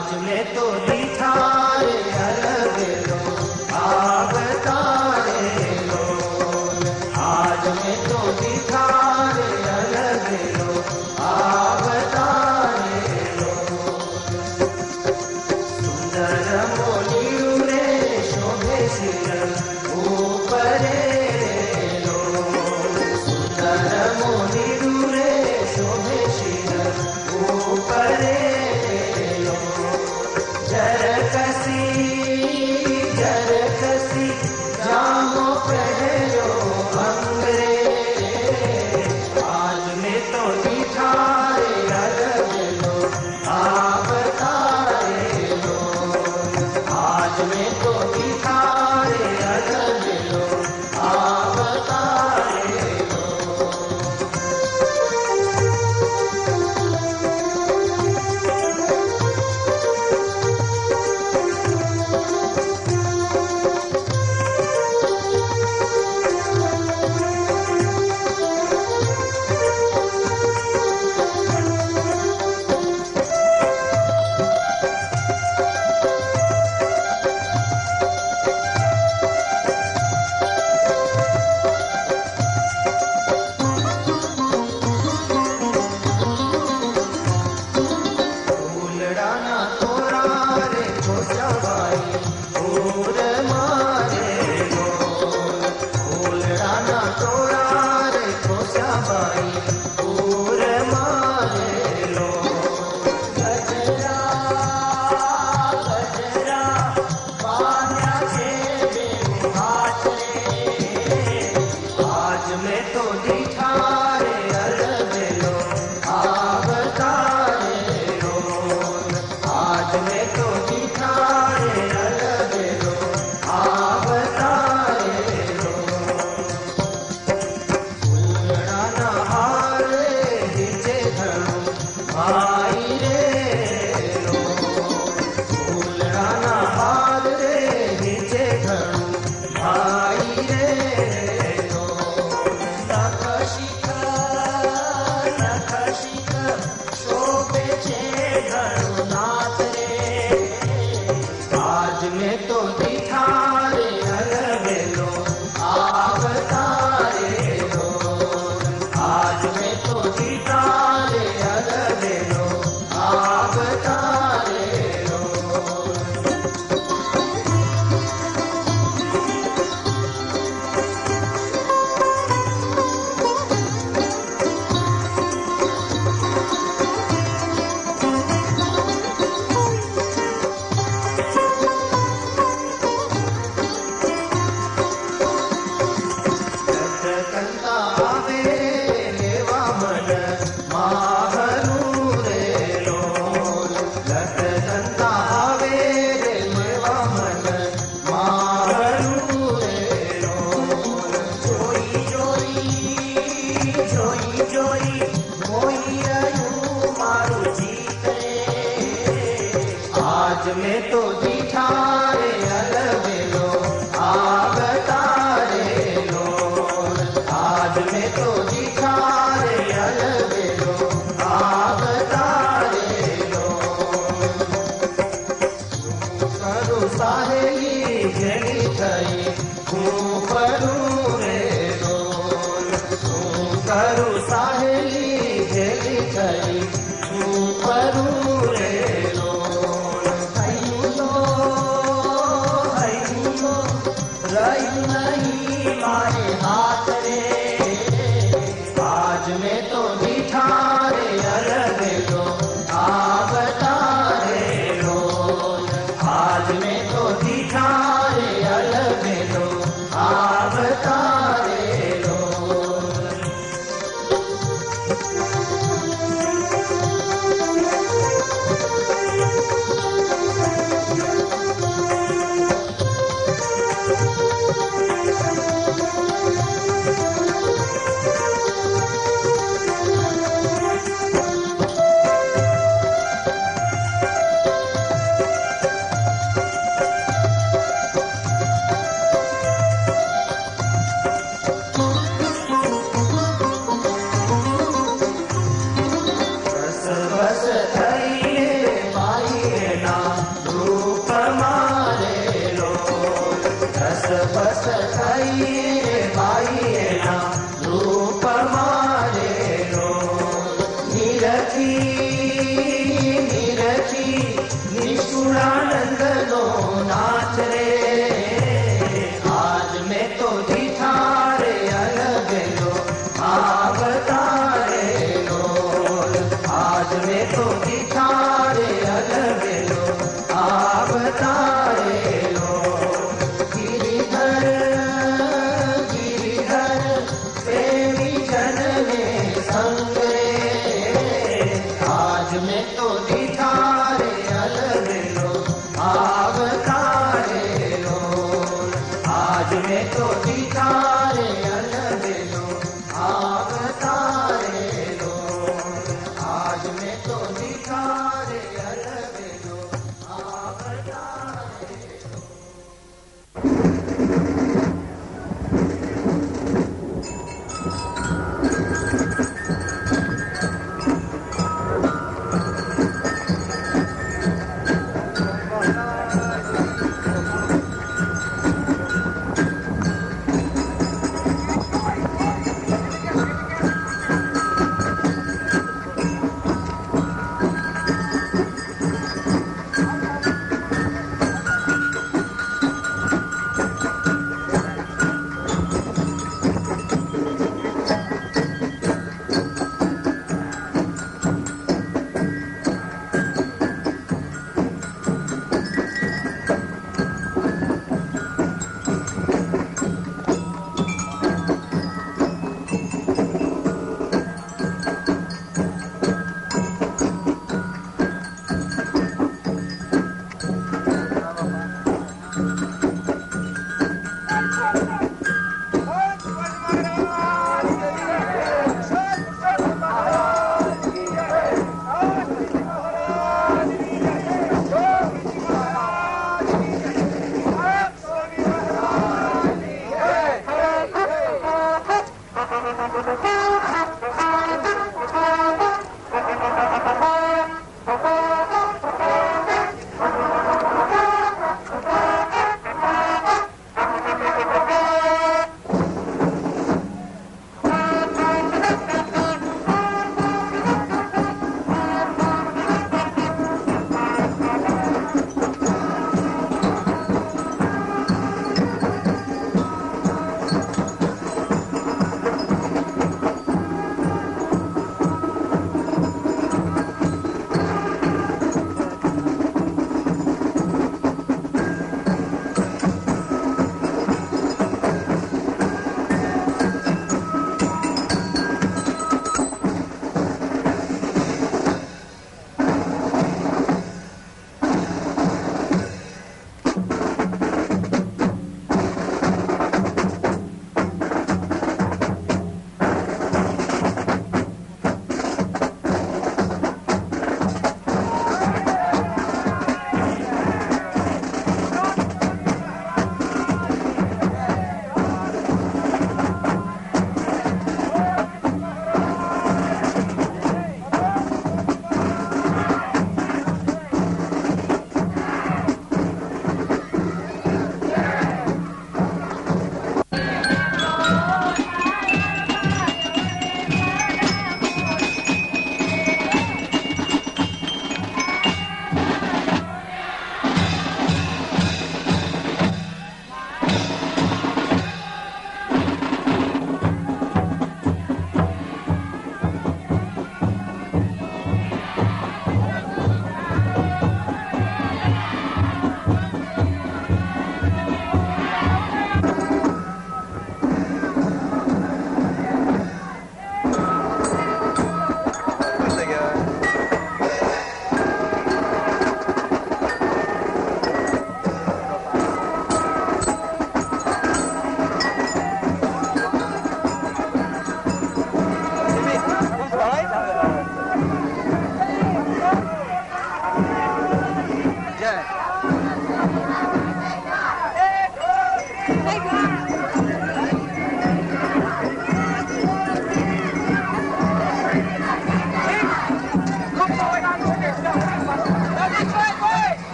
आज में तो दिखाए अलग लो अवतारे लो, आज में तो दिखाए अलग लो अवतारे लो। सुंदर मोलियुरे शोभे शिर ऊपरे लो, सुंदर मोलियुरे शोभे शिर ऊपरे लो। जरकसी जरकसी जामो पहरो अंगरे, आज में तो दिखाए अलग लो अवतारे लो, आज में तो दिखाए अलग लो अवतारे लो। फूलड़ाना तोरा रे खोसबाई और मारे लो, फूलड़ाना तोरा रे खोसबाई और मारे लो। गजरा गजरा पान्या छे हाथ रे, आज में तो दिखाए अलग लो अवतारे लो, आज में तो दिखाए अलग लो अवतारे लो। फूलड़ाना हारे हिचे घणो भाई रे लो, फूलड़ाना हार रे हिचे घणो भाई रे लो। नख शिख शोभे छे घणो नाथ रे, आज में तो दिखाए अलग लो अवतारे लो, आज में तो दिखाए अलग लो अवतारे लो। कंता आवे लेवा मन माहरू रे लो, कंता आवे लेवा मन माहरू रे लो। जोई जोई जोई जोई मोई रयूं मारू जीत रे, आज में तो दिखाए अलग लो अवतारे लो, आज में तो दिखाए अलग लो अवतारे लो। करू साहेली भेड़ी थई हूँ करू रे लो, करू साहेली भेड़ी थई हूँ करू रे लो। हयूं तो रही नहीं मारे हाथ रे, आज में तो दिखाए अलग लो अवतारे लो, आज में तो दिखाए अलग लो अवतारे लो। बस थई रे भाई ना रूप मारे रो निरखी निरखी निष्ठुरानंद नो नाच रे आज मैं तो दिठारे अलग लो आवतारे लो आज मैं तो दिठारे अलग लो आवतारे लो गिरिधर गिरिधर प्रेमी जन में संग रे आज मैं तो दिठारे अलग लो आवतारे लो आज मैं तो दिठारे अलग लो आवतारे लो आज मैं तो दिठारे अलग लो आवतारे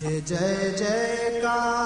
जय जयकार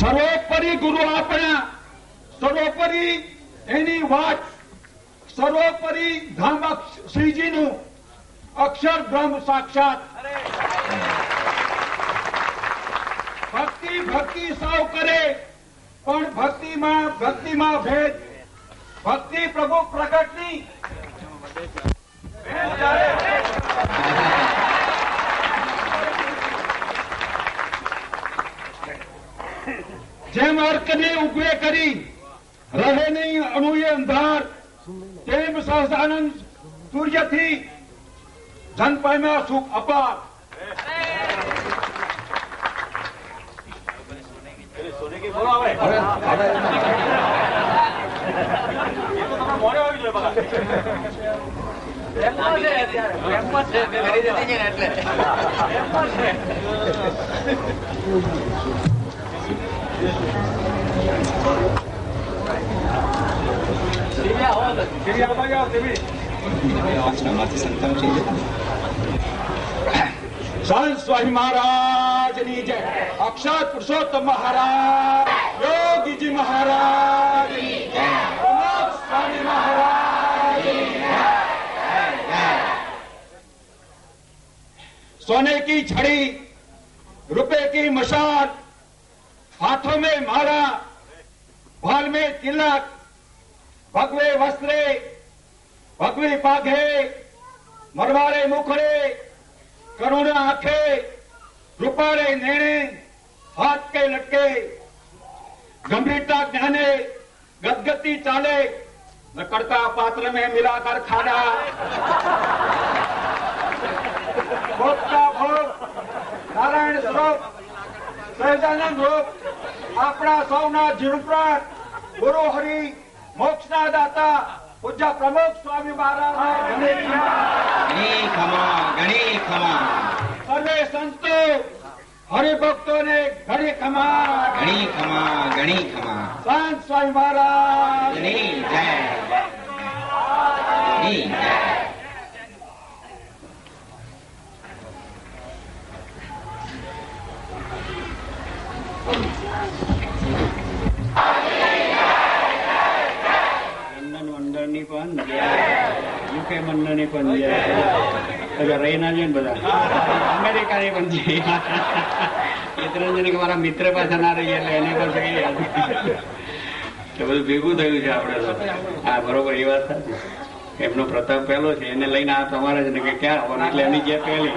સર્વોપરી ગુરુ આપણા, સર્વોપરી એની વાત, સર્વોપરી ધામ શ્રીજીનું અક્ષર બ્રહ્મ સાક્ષાત. ભક્તિ ભક્તિ સૌ કરે પણ ભક્તિમાં ભેદ. ભક્તિ પ્રભુ પ્રગટની જેમ અર્કને ઉભે કરી રહે નહીં અણુએ અંધાર, તેમ સહજાનંદ સૂર્યથી જન પામ્યા સુખ અપાર. સંત સ્વામી મહારાજની જય. અક્ષર પુરુષોત્તમ મહારાજ, યોગીજી મહારાજ, સ્વામી મહારાજ. सोने की छड़ी, रुपए की मशाल, हाथों में माला, भाल में तिलक, भगवे वस्त्रे, भगवी पाघे, मरवारे मुखड़े, करुण आंखे, रूपारे नेणे, हाथ के लटके, गंभीरता ज्ञाने, गदगदी चाले, न करता पात्र में मिलाकर खाना, भोग का भोग, नारायण स्वरूप, સહજાનંદ રૂપ, આપણા સૌના જીવન ગુરુ હરિ મોક્ષના દાતા પૂજ્ય પ્રમુખ સ્વામી મહારાજ ઘણી ખમા, ઘણી ખમા. સર્વે સંતો હરિભક્તોને ઘણી ખમા, ઘણી ખમા, ઘણી ખમા. સંત સ્વામી મહારાજ ઘણી જય, ઘણી જય. લંડન મંડળની પણ યુકે મંડળની પણ જય. રહીના છે ને બધા અમેરિકાની પણ જય. ચિત્તરંજન કે મારા મિત્ર પાસે ના રહી એટલે એની પર જઈએ તો બધું ભેગું થયું છે આપડે તો. હા બરોબર, એ વાત સાચી. એમનો પ્રતાપ પહેલો છે, એને લઈને આ તમારે જ ને કે ક્યાં આવવાનું, એટલે એની જે પહેલી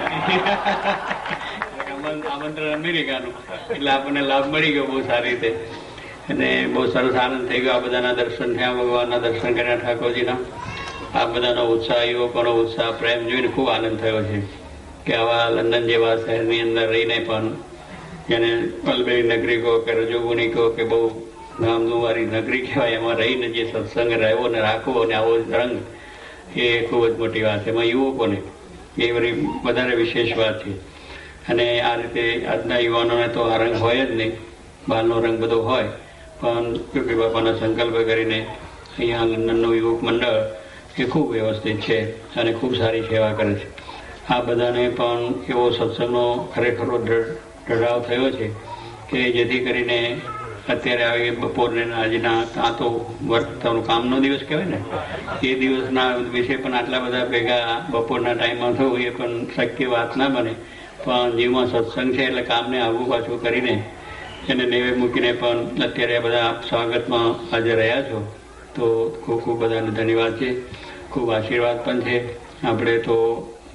આમંત્રણ અમેરિકાનું, એટલે આપણને લાભ મળી ગયો બહુ સારી રીતે. અને બહુ સરસ આનંદ થઈ ગયો. આ બધાના દર્શન થયા, ભગવાનના દર્શન કર્યા, ઠાકોરજીના. આ બધાનો ઉત્સાહ, યુવકોનો ઉત્સાહ, પ્રેમ જોઈને ખૂબ આનંદ થયો છે કે આવા લંડન જેવા શહેરની અંદર રહીને પણ જેને પલબેરી નગરી કહો કે રજોગુની કહો કે બહુ ધામધૂમવાળી નગરી કહેવાય, એમાં રહીને જે સત્સંગ રહેવો ને રાખવો અને આવો રંગ, એ ખૂબ જ મોટી વાત છે. એમાં યુવકોને એ બધી વધારે વિશેષ વાત છે. અને આ રીતે આજના યુવાનોને તો આ રંગ હોય જ નહીં, બહારનો રંગ બધો હોય, પણ યોગી બાપાના સંકલ્પ કરીને અહીંયા લંડનનું યુવક મંડળ એ ખૂબ વ્યવસ્થિત છે અને ખૂબ સારી સેવા કરે છે. આ બધાને પણ એવો સત્સંગનો ખરેખર ઢળાવ થયો છે કે જેથી કરીને અત્યારે આવી બપોરને આજના આ તો વર્ક કામનો દિવસ કહેવાય ને, એ દિવસના વિશે પણ આટલા બધા ભેગા બપોરના ટાઈમમાં થવું એ પણ શક્ય વાત ના બને. પણ જીવમાં સત્સંગ છે એટલે કામને આગું પાછું કરીને એને નેવે મૂકીને પણ અત્યારે બધા સ્વાગતમાં હાજર રહ્યા છો, તો ખૂબ ખૂબ બધાને ધન્યવાદ છે. ખૂબ આશીર્વાદ પણ છે. આપણે તો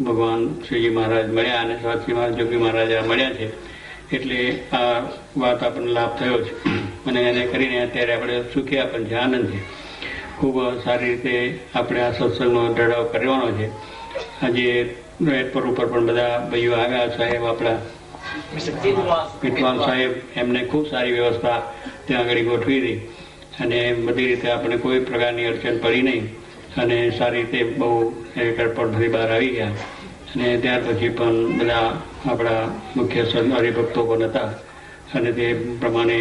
ભગવાન શ્રીજી મહારાજ મળ્યા અને સ્વામી મહારાજ જોગી મહારાજ મળ્યા છે એટલે આ વાત આપણને લાભ થયો છે અને એને કરીને અત્યારે આપણે સુખ્યા પણ છે, આનંદ છે. ખૂબ સારી રીતે આપણે આ સત્સંગનો ઢળાવ કરવાનો છે. આજે એરપોર્ટ ઉપર પણ બધા ભાઈઓ આવ્યા, સાહેબ આપણા પીટવાલ સાહેબ, એમને ખૂબ સારી વ્યવસ્થા ત્યાં આગળ ગોઠવી હતી અને બધી રીતે આપણે કોઈ પ્રકારની અડચણ પડી નહીં અને સારી રીતે બહુ એરપોર્ટ બધી બહાર આવી ગયા. અને ત્યાર પછી પણ બધા આપણા મુખ્ય હરિભક્તો પણ હતા અને તે પ્રમાણે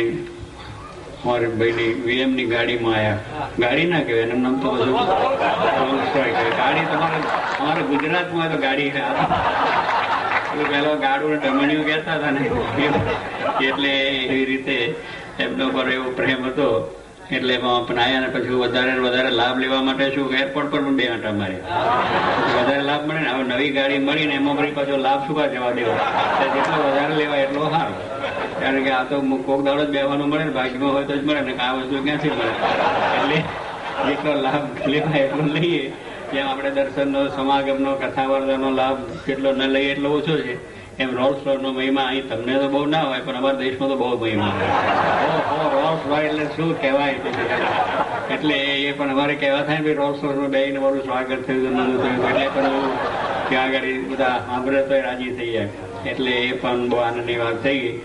અમારે ભાઈની વીએમની ગાડીમાં આવ્યા. ગાડી ના કહેવાય, એનું નામ તો બધું ગાડી અમારે ગુજરાતમાં તો ગાડી પેલો ગાડું ડમણીઓ કહેતા હતા ને, એટલે એવી રીતે એમનો પર એવો પ્રેમ હતો એટલે એમાં પણ આવ્યા. ને પછી વધારે લાભ લેવા માટે શું એરપોર્ટ પર પણ 2 આંટા માર્યા, વધારે લાભ મળે ને. હવે નવી ગાડી મળી ને એમાં ફરી પાછો લાભ શું જવા દેવો, જેટલો વધારે લેવાય એટલો સારો. કારણ કે આ તો કોક દાડો જ બેવાનું મળે ને, ભાગ્યમાં હોય તો જ મળે ને, આ વસ્તુ ક્યાંથી મળે. એટલે જેટલો લાભ લેવાય એટલો લઈએ. જેમ આપણે દર્શનનો, સમાગમનો, કથાવાર્તાનો લાભ જેટલો ન લઈએ એટલો ઓછો છે, એમ રોલ્સ રોયનો મહિમા અહીં તમને તો બહુ ના હોય પણ અમારા દેશમાં તો બહુ મહિમા હોય. રોલ્સ રોય એટલે શું કહેવાય, એટલે એ પણ અમારે કહેવા થાય ને રોલ્સ રોયમાં બેહીને મારું સ્વાગત થયું, બધું થયું, એટલે પણ ત્યાં આગળ બધા સાંભળે તો રાજી થઈ જાય. એટલે એ પણ બહુ આનંદની વાત થઈ ગઈ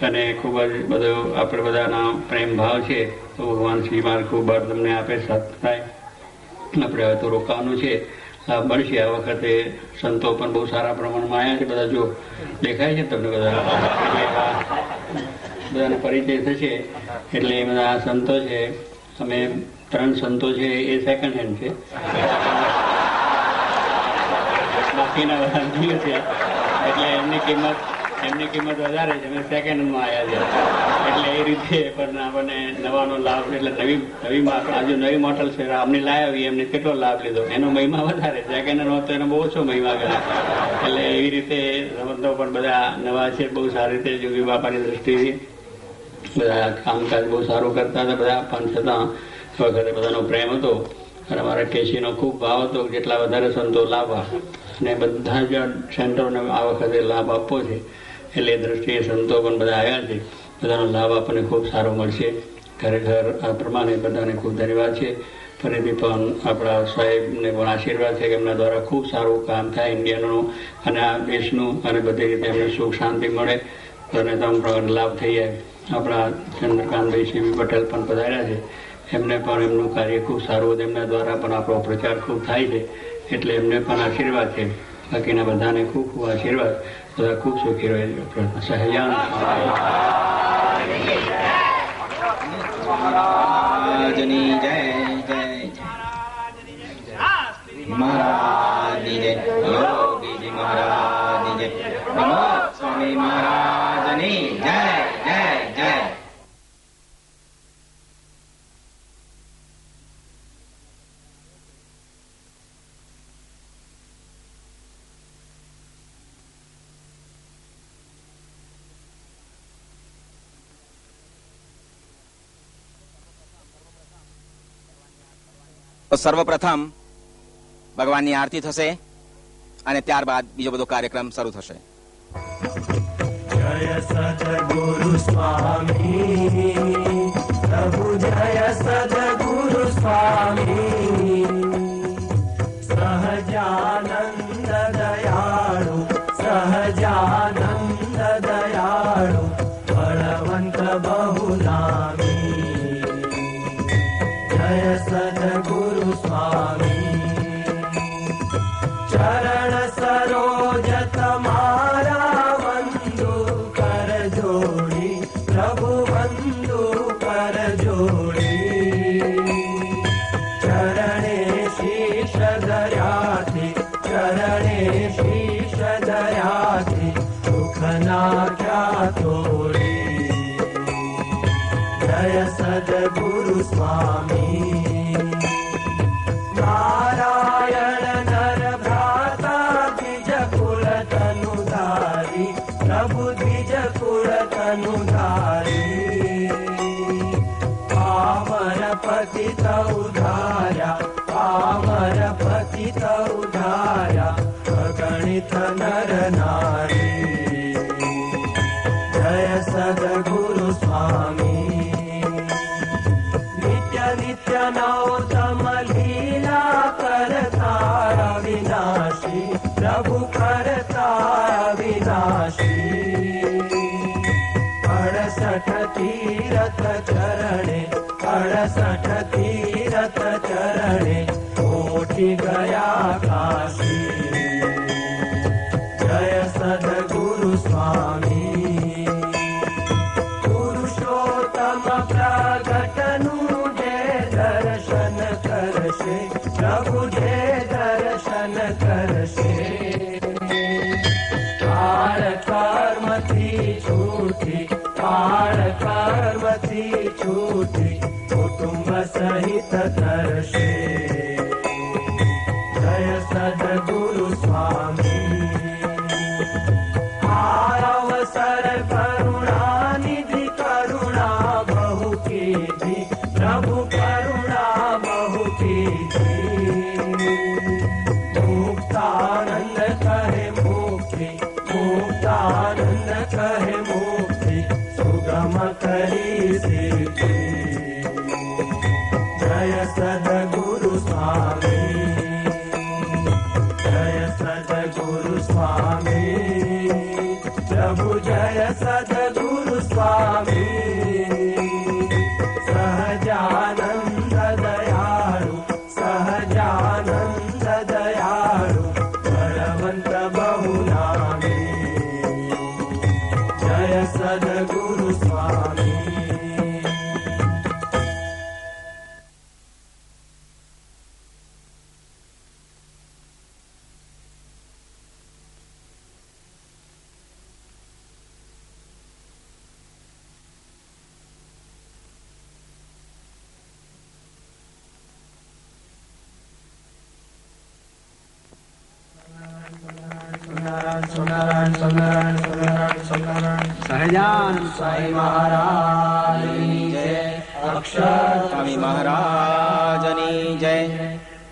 અને ખૂબ જ બધો આપણે બધાના પ્રેમ ભાવ છે. તો ભગવાન શ્રી મહારાજ ખૂબ બળ તમને આપે, સત થાય. આપણે હવે તો રોકાવાનું છે, લાભ મળશે. આ વખતે સંતો પણ બહુ સારા પ્રમાણમાં આવ્યા છે. બધા જો દેખાય છે તમને બધા, બધાનો પરિચય થશે. એટલે એ બધા સંતો છે, અમે 3 સંતો છે એ સેકન્ડ હેન્ડ છે, બાકીના બધા ન્યુ છે. એટલે એમની કિંમત વધારે છે, અમે સેકન્ડ હેન્ડમાં આવ્યા છે. એટલે એ રીતે પણ આપણને નવાનો લાભ, એટલે નવી મોડલ છે અમને લાવી, એમને કેટલો લાભ લીધો, એનો મહિમા વધારે. સેકન્ડ હેન્ડ હતો એનો બહુ ઓછો મહિમા કરે. એટલે એવી રીતે સંબંધો પણ બધા નવા છે, બહુ સારી રીતે જોગી બાપાની દ્રષ્ટિથી બધા કામકાજ બહુ સારું કરતા હતા બધા. પણ છતાં વખતે બધાનો પ્રેમ હતો અને અમારા કેસીનો ખૂબ ભાવ હતો, જેટલા વધારે સંતો લાભ અને બધા જ સેન્ટરોને આ વખતે લાભ આપવો છે. એટલે એ દ્રષ્ટિએ સંતો પણ બધા આવ્યા છે. બધાનો લાભ આપણને ખૂબ સારો મળશે. ખરેખર આ પ્રમાણે બધાને ખૂબ ધન્યવાદ છે. ફરીથી પણ આપણા સાહેબને પણ આશીર્વાદ છે કે એમના દ્વારા ખૂબ સારું કામ થાય ઇન્ડિયાનું અને આ દેશનું, અને બધી રીતે એમને સુખ શાંતિ મળે અને તમામ પ્રકારનો લાભ થઈ જાય. આપણા ચંદ્રકાંતભાઈ સીવી પટેલ પણ પધાર્યા છે, એમને પણ એમનું કાર્ય ખૂબ સારું, એમના દ્વારા પણ આપણો પ્રચાર ખૂબ થાય છે. એટલે એમને પણ આશીર્વાદ છે. બાકીના બધાને ખૂબ ખૂબ આશીર્વાદ, બધા ખૂબ સુખી રહે. સહજાન મહારાજની જય, જય મહારાજની જય, યોગીજી મહારાજની જય, પ્રમોદ સ્વામી મહારાજની જય, જય જય. સર્વપ્રથમ ભગવાનની આરતી થશે અને ત્યારબાદ બીજો બધો કાર્યક્રમ શરૂ થશે. જય સદગુરુ સ્વામી प्रभु जय सद्गुरु स्वामी सहजानंद दयाळु सहजानंद दयाळु बलवंत बहुनामी जय सद्गुरु स्वामी चरण सरोज तमारा वंदु कर जोड़ी प्रभु वंदु कर जोड़ी चरणे शीश दयाति चरणे शीश दयाति दुख ना क्या तोड़ी जय सद्गुरु स्वामी नारायण नर भ्राता द्विज कुल तनुधारी प्रभु द्विज कुल तनुधारी पामर पतित उधार्या पामर पतित उधार्या अगणित नर नारी जय सद्गुरु स्वामी नित्य नित्य नौतम लीला करता अविनाशी प्रभु करता अविनाशी 68 तीरथ चरणे 68 तीरथ चरणे कोटि गया काशी जय सद्गुरु स्वामी पुरुषोत्तम प्रगटनु जय दर्शन करशे प्रभु जय दर्शन करशे काळ कर्म थी छूटी काळ कर्म थी छूटी कुटुंब सहित करशे जय सद्गुरु स्वामी अवसर करुणा निधि करुणा बहु कीधी प्रभु करुणा बहु कीधी मुक्तानंद कहे मुक्ति मुक्तानंद कहे मुक्ति सुगम करी सिद्धि जय सद्गुरु स्वामी जय सद्गुरु स्वामी प्रभु जय सद्गुरु स्वामी सहजानंद दयाळु सहजानंद दयाळु बलवंत बहुनामी जय सद्गुरु स्वामी સહજાન स्वामी महाराज की जय अक्षर स्वामी महाराजनी जय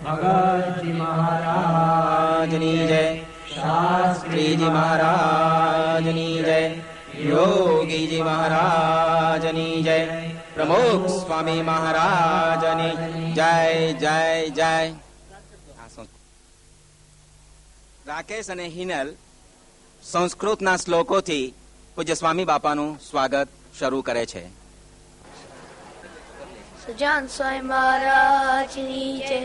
भगत जी महाराजनी जय शास्त्री जी महाराजनी जय योगी जी महाराजनी जय प्रमुख स्वामी महाराजनी जय जय जय રાકેશ અને હિનલ સંસ્કૃતના શ્લોકોથી પૂજ્ય સ્વામી બાપાનું સ્વાગત શરૂ કરે છે. સજાન સ્વામી મહારાજની જય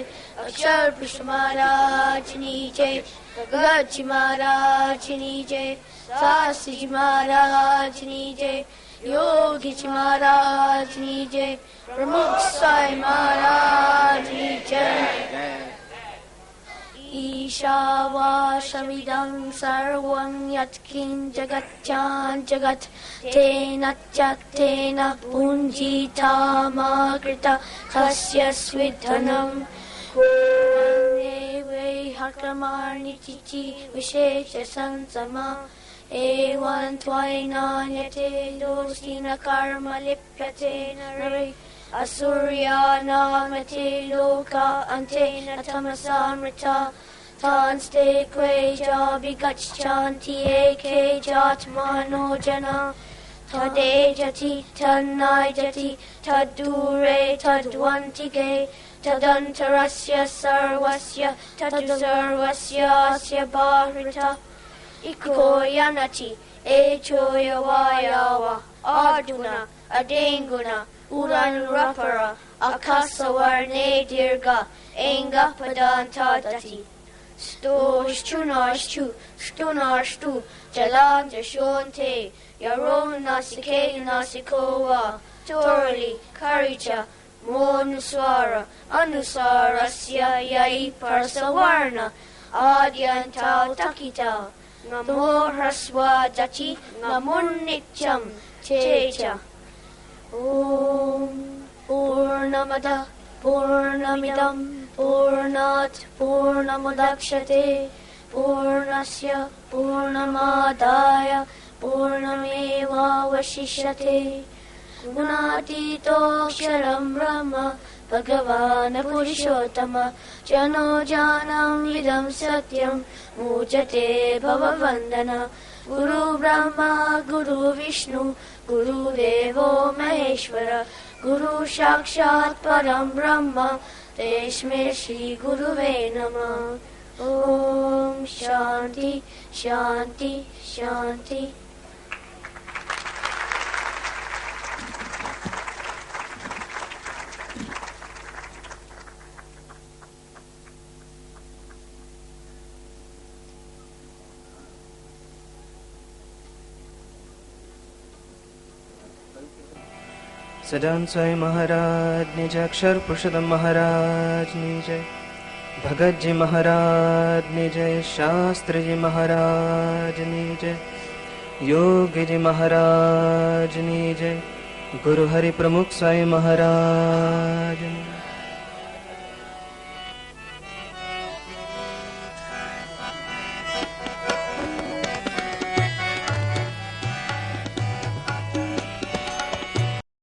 અક્ષર પુષ્પ મહારાજની જય ભગતજી મહારાજની જય શાસ્ત્રીજી મહારાજની જય યોગીજી મહારાજની જય પ્રમુખ સ્વામી મહારાજની જય ईशावाशमिदं सर्वं यत्किं जगत्यां जगत् तेन च तेन पुञ्जितामाकृता तस्य स्विद्धनं वै हकमार्निचिचि विशेषसंसमा एवं त्वैनान्यते दोषि न कर्म लिप्यते नरै असूर्यानामते लोका अन्तेन तमसामृता तांस्ते क्वे जाभिगच्छन्ति एके जात्मानो जना Tadejati, Tanaijati, Tadure, Tadwantige, Tadantarasya Sarvasya, Tadusarvasya Asya Bharita, Ikoyanati, Echoyavayawa, Arduna, Adenguna, Uranurapara, Akasavarne Dirga, Enga Padantadati. Stunarstu, Stunarstu, Jalan Jashonte, Yaron Nasike Nasikova, Torli, Karicha, Monuswara, Anusarasya Yai Parsavarna, Adyantau Takita, Namo Hraswa Dati, Namun Nityam, Checha. Om Purnamada, Purnamidam, Purnat Purnamudakshate Purnasya Purnamadaya Purnameva Vashishyate Gunatito Ksharam Brahma Bhagavana Purushottama Jano Janam Vidam Satyam Mujate Bhavavandana Guru Brahma Guru Vishnu Guru Devo Maheshwara Guru Sakshat Param Brahma Teshme Shri Guruve Namah. Om Shanti, Shanti, Shanti. सजान साई महाराज ने जय, अक्षर पुरुषोत्तम महाराज ने जय, भगत जी महाराज ने जय, शास्त्री जी महाराज ने जय, योगी जी महाराज ने जय, गुरु हरि प्रमुख साई महाराज ने